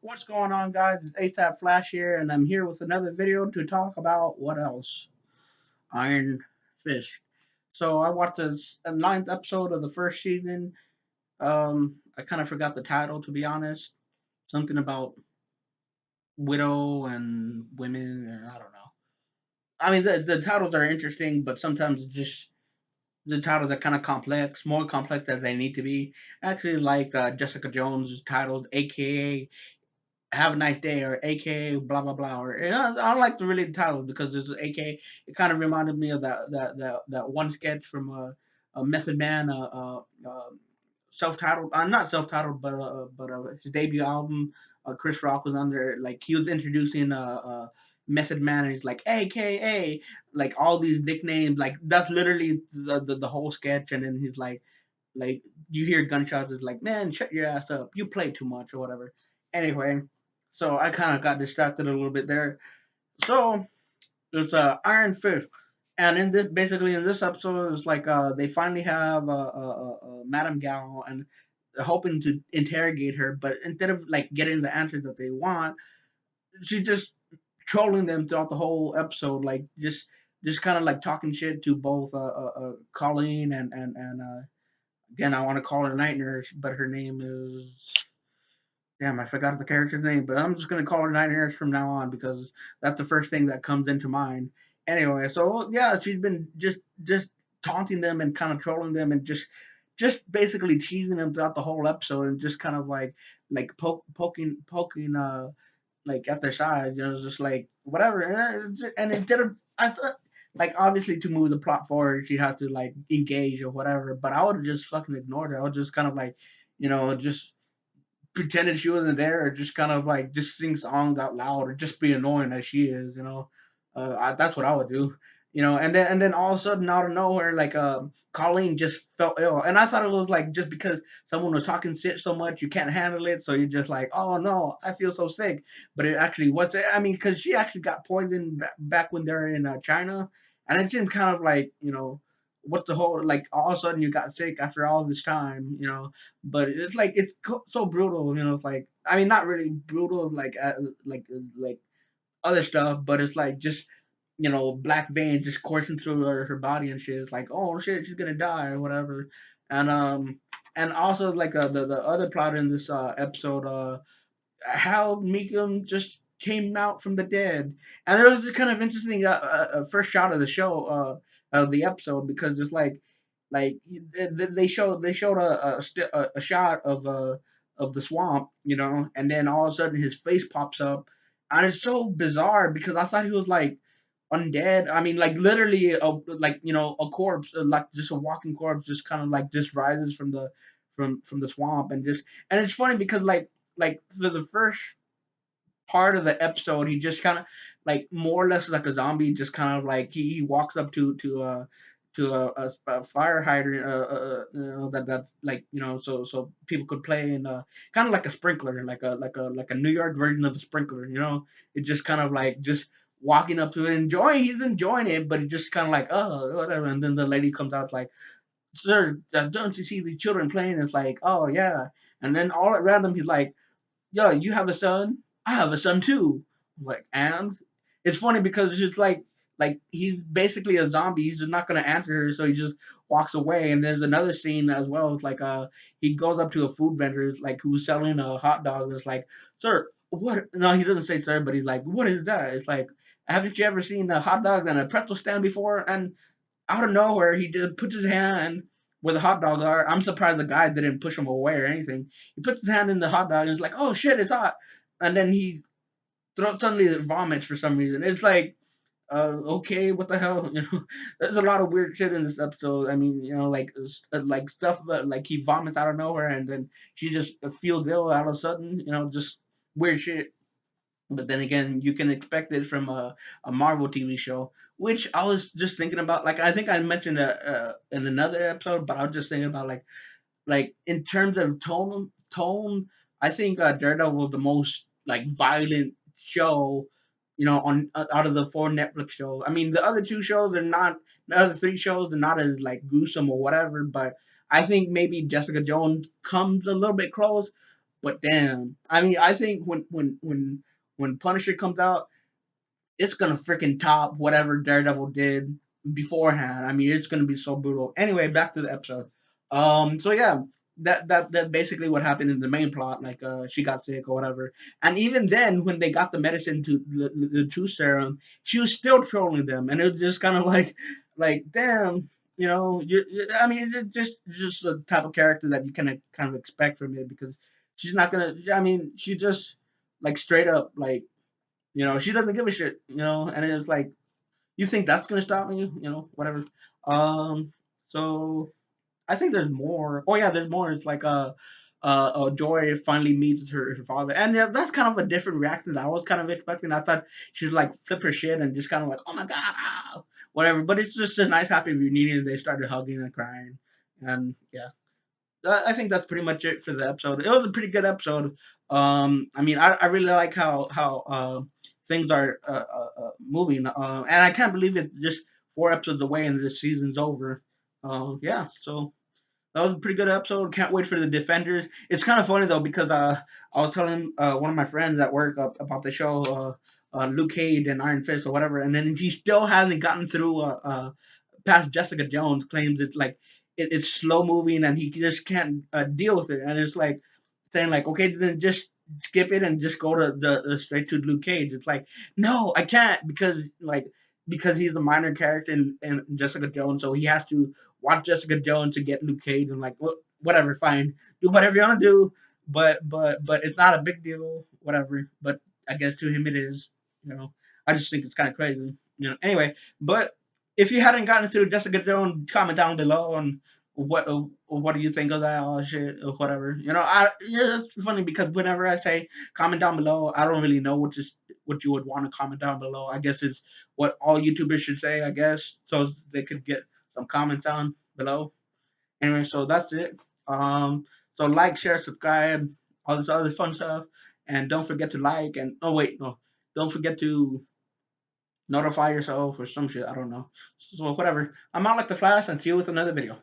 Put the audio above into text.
What's going on, guys? It's ASAP Flash here, and I'm here with another video to talk about what else? Iron Fist. So I watched the ninth episode of the first season. I kind of forgot the title, to be honest. Something about widow and women, or I don't know. I mean, the titles are interesting, but sometimes just the titles are kind of complex, more complex than they need to be. I actually like Jessica Jones' titles, aka have a nice day or AKA blah blah blah or I don't like to relate the titles because it's AKA. It kind of reminded me of that one sketch from Method Man, self-titled, not self-titled, but his debut album. Chris Rock was under, like, he was introducing Method Man, and he's like AKA, like all these nicknames, like that's literally the whole sketch, and then he's like you hear gunshots, it's like, man, shut your ass up, you play too much or whatever. Anyway, so I kind of got distracted a little bit there. So it's Iron Fist, and in this, basically in this episode, it's like they finally have Madame Gao, and they're hoping to interrogate her, but instead of like getting the answers that they want, she just trolling them throughout the whole episode, like just kind of like talking shit to both Colleen and again, I want to call her Night Nurse, but her name is, damn, I forgot the character's name, but I'm just gonna call her Night Nurse from now on because that's the first thing that comes into mind. Anyway, so yeah, she's been just taunting them and kind of trolling them and just basically teasing them throughout the whole episode and just kind of like poking like at their sides, just like whatever. And instead of, I thought, like, obviously to move the plot forward, she has to like engage or whatever. But I would have just fucking ignored her. I would just kind of like, just pretended she wasn't there, or just kind of like just sing songs out loud, or just be annoying as she is. That's what I would do. And then all of a sudden, out of nowhere, like Colleen just felt ill, and I thought it was like just because someone was talking shit so much you can't handle it, so you're just like, oh no, I feel so sick. But it actually was, I mean, because she actually got poisoned back when they're in China, and it seemed kind of like, what's the whole, like, all of a sudden you got sick after all this time, but it's like it's so brutal, it's like, I mean, not really brutal like like other stuff, but it's like just, black veins just coursing through her body and shit. It's like, oh shit, she's gonna die or whatever. And um and also, like, the other plot in this episode, how Meekum just came out from the dead, and it was this kind of interesting first shot of the show, of the episode, because it's like they showed a shot of the swamp, and then all of a sudden his face pops up, and it's so bizarre because I thought he was like undead. I mean, like, literally, like, a corpse, like just a walking corpse, just kind of like just rises from the swamp, and it's funny because like for the first part of the episode, he just kind of, like, more or less like a zombie, just kind of like he walks up to a fire hydrant, that's like, so people could play in, kind of like a sprinkler, like a New York version of a sprinkler. It's just kind of like just walking up to it, he's enjoying it, but it's just kind of like, oh, whatever. And then the lady comes out like, sir, don't you see these children playing? It's like, oh yeah. And then all at random, he's like, yo, you have a son? I have a son too. Like, and it's funny because it's just like he's basically a zombie. He's just not gonna answer her, so he just walks away. And there's another scene as well. It's like he goes up to a food vendor, like, who's selling a hot dog. And it's like, sir, what? No, he doesn't say sir, but he's like, what is that? It's like, haven't you ever seen a hot dog on a pretzel stand before? And out of nowhere, he just puts his hand where the hot dogs are. I'm surprised the guy didn't push him away or anything. He puts his hand in the hot dog and is like, "Oh shit, it's hot!" And then he suddenly vomits for some reason. It's like, okay, what the hell? There's a lot of weird shit in this episode. I mean, like stuff like he vomits out of nowhere, and then she just feels ill out of a sudden. Just weird shit. But then again, you can expect it from a Marvel TV show, which I was just thinking about. Like, I think I mentioned in another episode, but I was just thinking about, like in terms of tone. I think Daredevil was the most like violent show, on out of the four Netflix shows. I mean, the other two shows are not, the other three shows are not as like gruesome or whatever, but I think maybe Jessica Jones comes a little bit close. But damn, I mean, I think when Punisher comes out, it's gonna freaking top whatever Daredevil did beforehand. I mean, it's gonna be so brutal. Anyway, back to the episode. So yeah, that basically what happened in the main plot. Like, she got sick or whatever, and even then, when they got the medicine to the truth serum, she was still trolling them, and it was just kind of like, damn. I mean, it's just the type of character that you can kind of expect from it because she's not gonna. I mean, she just like straight up like she doesn't give a shit, and it's like, you think that's gonna stop me, whatever. So I think there's more. Oh yeah, there's more. It's like Joy finally meets her father, and yeah, that's kind of a different reaction that I was kind of expecting. I thought she'd like flip her shit and just kind of like, oh my god, whatever. But it's just a nice happy reunion. They started hugging and crying, and yeah. I think that's pretty much it for the episode. It was a pretty good episode. I mean, I really like how things are moving, and I can't believe it's just 4 episodes away and the season's over. Yeah, so that was a pretty good episode. Can't wait for the Defenders. It's kind of funny though because I was telling one of my friends at work about the show, Luke Cage and Iron Fist or whatever, and then he still hasn't gotten through past Jessica Jones. Claims it's like it's slow moving and he just can't deal with it. And it's like saying like, okay, then just skip it and just go to the straight to Luke Cage. It's like, no, I can't because he's a minor character in Jessica Jones, so he has to watch Jessica Jones to get Luke Cage and like, whatever, fine, do whatever you want to do, but it's not a big deal, whatever. But I guess to him it is. I just think it's kind of crazy. Anyway, but if you hadn't gotten through Jessica Jones, comment down below on what do you think of that or shit or whatever. It's funny because whenever I say comment down below, I don't really know what you would want to comment down below. I guess it's what all YouTubers should say, I guess, so they could get some comments down below. Anyway, so that's it. So like, share, subscribe, all this other fun stuff, and don't forget to like and oh wait, no, don't forget to notify yourself or some shit. I don't know. So whatever. I'm out like the Flash and see you with another video.